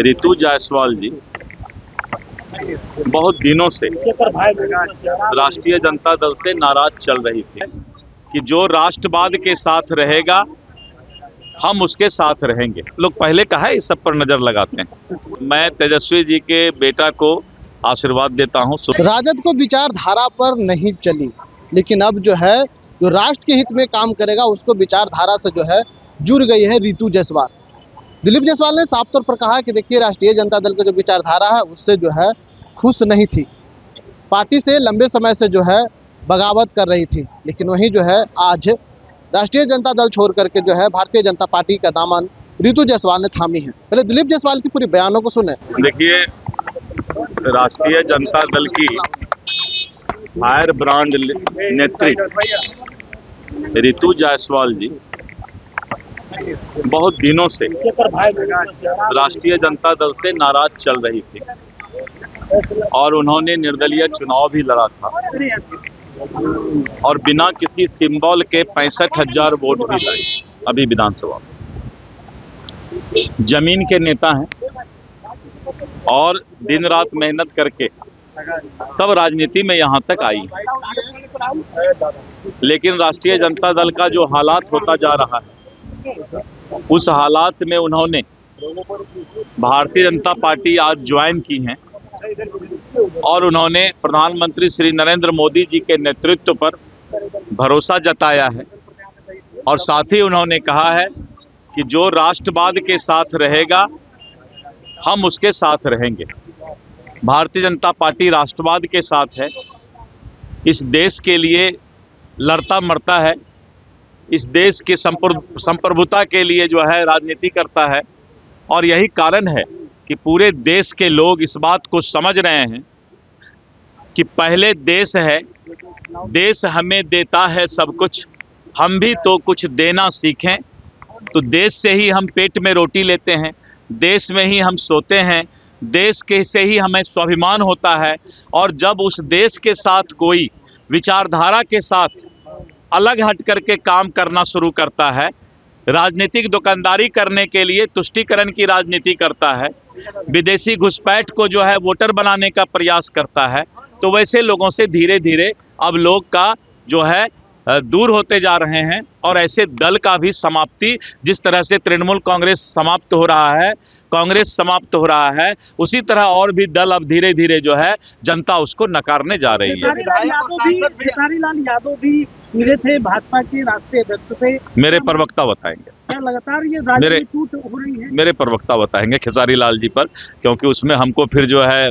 ऋतु जायसवाल जी बहुत दिनों से राष्ट्रीय जनता दल से नाराज चल रही थी कि जो राष्ट्रवाद के साथ रहेगा हम उसके साथ रहेंगे। लोग पहले कहा है इस सब पर नजर लगाते हैं। मैं तेजस्वी जी के बेटा को आशीर्वाद देता हूं। राजद को विचारधारा पर नहीं चली, लेकिन अब जो है जो राष्ट्र के हित में काम करेगा उसको विचारधारा से जो है जुड़ गई है ऋतु जायसवाल। दिलीप जायसवाल ने साफ तौर पर कहा कि देखिए राष्ट्रीय जनता दल का जो विचारधारा है उससे जो है खुश नहीं थी, पार्टी से लंबे समय से जो है बगावत कर रही थी, लेकिन वहीं जो है आज राष्ट्रीय जनता दल छोड़ करके जो है भारतीय जनता पार्टी का दामन ऋतु जायसवाल ने थामी है। पहले दिलीप जायसवाल की पूरी बयानों को सुने। देखिए, राष्ट्रीय जनता दल की फायर ब्रांड नेत्री ऋतु जायसवाल जी बहुत दिनों से राष्ट्रीय जनता दल से नाराज चल रही थी और उन्होंने निर्दलीय चुनाव भी लड़ा था और बिना किसी सिंबल के 65,000 वोट भी लाई। अभी विधानसभा जमीन के नेता हैं और दिन रात मेहनत करके तब राजनीति में यहाँ तक आई। लेकिन राष्ट्रीय जनता दल का जो हालात होता जा रहा है उस हालात में उन्होंने भारतीय जनता पार्टी आज ज्वाइन की है और उन्होंने प्रधानमंत्री श्री नरेंद्र मोदी जी के नेतृत्व पर भरोसा जताया है और साथ ही उन्होंने कहा है कि जो राष्ट्रवाद के साथ रहेगा हम उसके साथ रहेंगे। भारतीय जनता पार्टी राष्ट्रवाद के साथ है, इस देश के लिए लड़ता मरता है, इस देश के संप्रभुता के लिए जो है राजनीति करता है और यही कारण है कि पूरे देश के लोग इस बात को समझ रहे हैं कि पहले देश है, देश हमें देता है सब कुछ, हम भी तो कुछ देना सीखें। तो देश से ही हम पेट में रोटी लेते हैं, देश में ही हम सोते हैं, देश के से ही हमें स्वाभिमान होता है और जब उस देश के साथ कोई विचारधारा के साथ अलग हट करके काम करना शुरू करता है, राजनीतिक दुकानदारी करने के लिए तुष्टीकरण की राजनीति करता है, विदेशी घुसपैठ को जो है वोटर बनाने का प्रयास करता है, तो वैसे लोगों से धीरे धीरे अब लोग का जो है दूर होते जा रहे हैं और ऐसे दल का भी समाप्ति, जिस तरह से तृणमूल कांग्रेस समाप्त हो रहा है, कांग्रेस समाप्त हो रहा है, उसी तरह और भी दल अब धीरे धीरे जो है जनता उसको नकारने जा रही है। खेसारी लाल यादव भी मिले थे भाजपा के राष्ट्रीय अध्यक्ष से, मेरे प्रवक्ता बताएंगे। क्या लगातार ये राजनीति टूट हो रही है? मेरे प्रवक्ता बताएंगे खेसारी लाल जी पर, क्योंकि उसमें हमको फिर जो है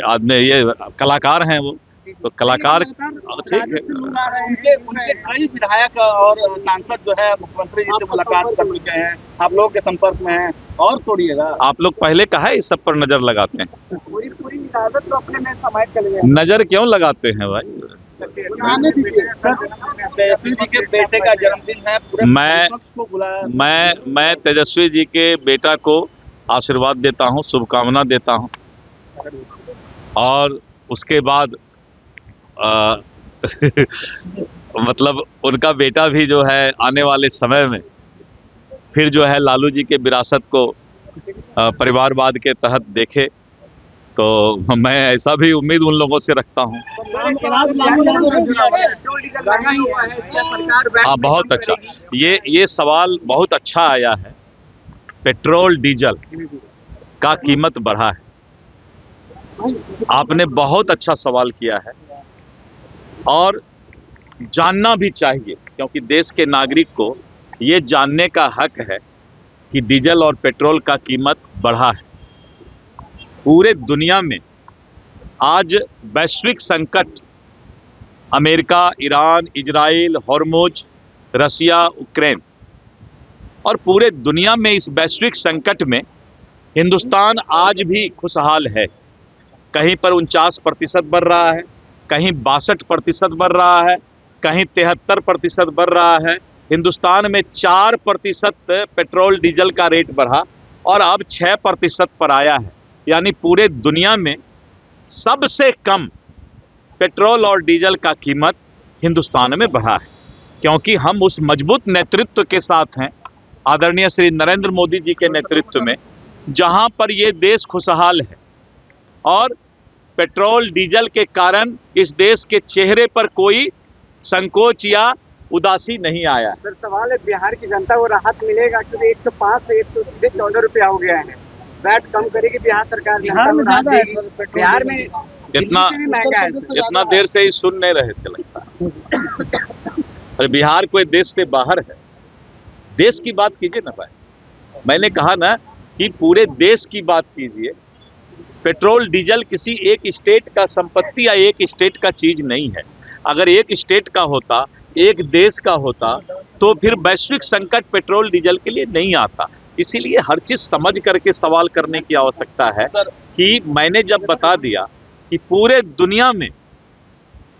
आदमी ये कलाकार हैं, वो तो कलाकार ठीक है। उनके कई विधायक और सांसद जो है मुख्यमंत्री जी से मुलाकात कर चुके हैं, आप लोग के संपर्क में हैं और छोड़िएगा। आप लोग पहले कहा है इस सब पर नजर लगाते हैं, पूरी इजाजत तो अपने में समाज चले गए। नजर क्यों लगाते हैं भाई? तेजस्वी जी के बेटे का जन्मदिन है, मैं तेजस्वी जी के बेटा को आशीर्वाद देता हूं, शुभकामना देता हूं और उसके बाद मतलब उनका बेटा भी जो है आने वाले समय में फिर जो है लालू जी के विरासत को परिवारवाद के तहत देखे, तो मैं ऐसा भी उम्मीद उन लोगों से रखता हूं। हाँ, बहुत अच्छा, ये सवाल बहुत अच्छा आया है। पेट्रोल डीजल का कीमत बढ़ा है, आपने बहुत अच्छा सवाल किया है और जानना भी चाहिए, क्योंकि देश के नागरिक को ये जानने का हक है कि डीजल और पेट्रोल का कीमत बढ़ा है। पूरे दुनिया में आज वैश्विक संकट, अमेरिका, ईरान, इजराइल, हॉर्मुज, रसिया, यूक्रेन और पूरे दुनिया में इस वैश्विक संकट में हिंदुस्तान आज भी खुशहाल है। कहीं पर 49% बढ़ रहा है, कहीं 62% बढ़ रहा है, कहीं 73% बढ़ रहा है। हिंदुस्तान में 4% पेट्रोल डीजल का रेट बढ़ा और अब 6% पर आया है। यानी पूरे दुनिया में सबसे कम पेट्रोल और डीजल का कीमत हिंदुस्तान में बढ़ा है, क्योंकि हम उस मजबूत नेतृत्व के साथ हैं, आदरणीय श्री नरेंद्र मोदी जी के नेतृत्व में, जहां पर ये देश खुशहाल है और पेट्रोल डीजल के कारण इस देश के चेहरे पर कोई संकोच या उदासी नहीं आया। सर सवाल है, बिहार की जनता को राहत मिलेगा क्योंकि 105 से 114 रुपया हो गया है। वैट कम करेगी बिहार सरकार, बिहार में ज्यादा है, बिहार में इतना महंगा है। इतना देर से ही सुन नहीं रहे थे लगता है। अरे बिहार कोई देश से बाहर है, देश की बात कीजिए ना भाई। मैंने कहा ना कि पूरे देश की बात कीजिए। पेट्रोल डीजल किसी एक स्टेट का संपत्ति या एक स्टेट का चीज नहीं है। अगर एक स्टेट का होता, एक देश का होता, तो फिर वैश्विक संकट पेट्रोल डीजल के लिए नहीं आता। इसीलिए हर चीज समझ करके सवाल करने की आवश्यकता है कि मैंने जब बता दिया कि पूरे दुनिया में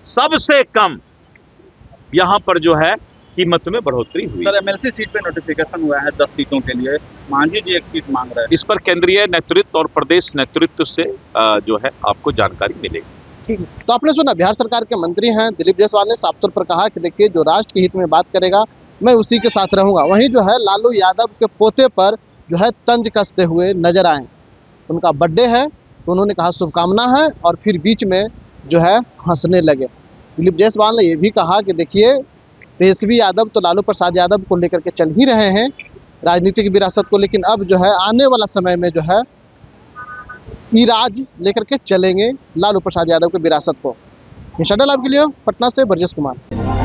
सबसे कम यहां पर जो है कीमत में बढ़ोतरी हुई। सर एमएलसी सीट पे नोटिफिकेशन हुआ है 10 सीटों के लिए, मांझी जी एक सीट मांग रहे हैं। इस पर केंद्रीय नेतृत्व और प्रदेश नेतृत्व से जो है आपको जानकारी मिलेगी। तो आपने सुना, बिहार सरकार के मंत्री हैं दिलीप जायसवाल ने साफ तौर पर कहा कि देखिए जो राष्ट्र के हित में बात करेगा मैं उसी के साथ रहूंगा। वहीं जो है लालू यादव के पोते पर जो है तंज कसते हुए नजर आए। उनका बर्थडे है तो उन्होंने कहा शुभकामना है और फिर बीच में जो है हंसने लगे। दिलीप जायसवाल ने यह भी कहा कि देखिए तेजस्वी यादव तो लालू प्रसाद यादव को लेकर के चल ही रहे हैं राजनीतिक विरासत को, लेकिन अब जो है आने वाला समय में जो है ई-राज लेकर के चलेंगे लालू प्रसाद यादव के विरासत को। निशान लाभ के लिए पटना से बरजेश कुमार।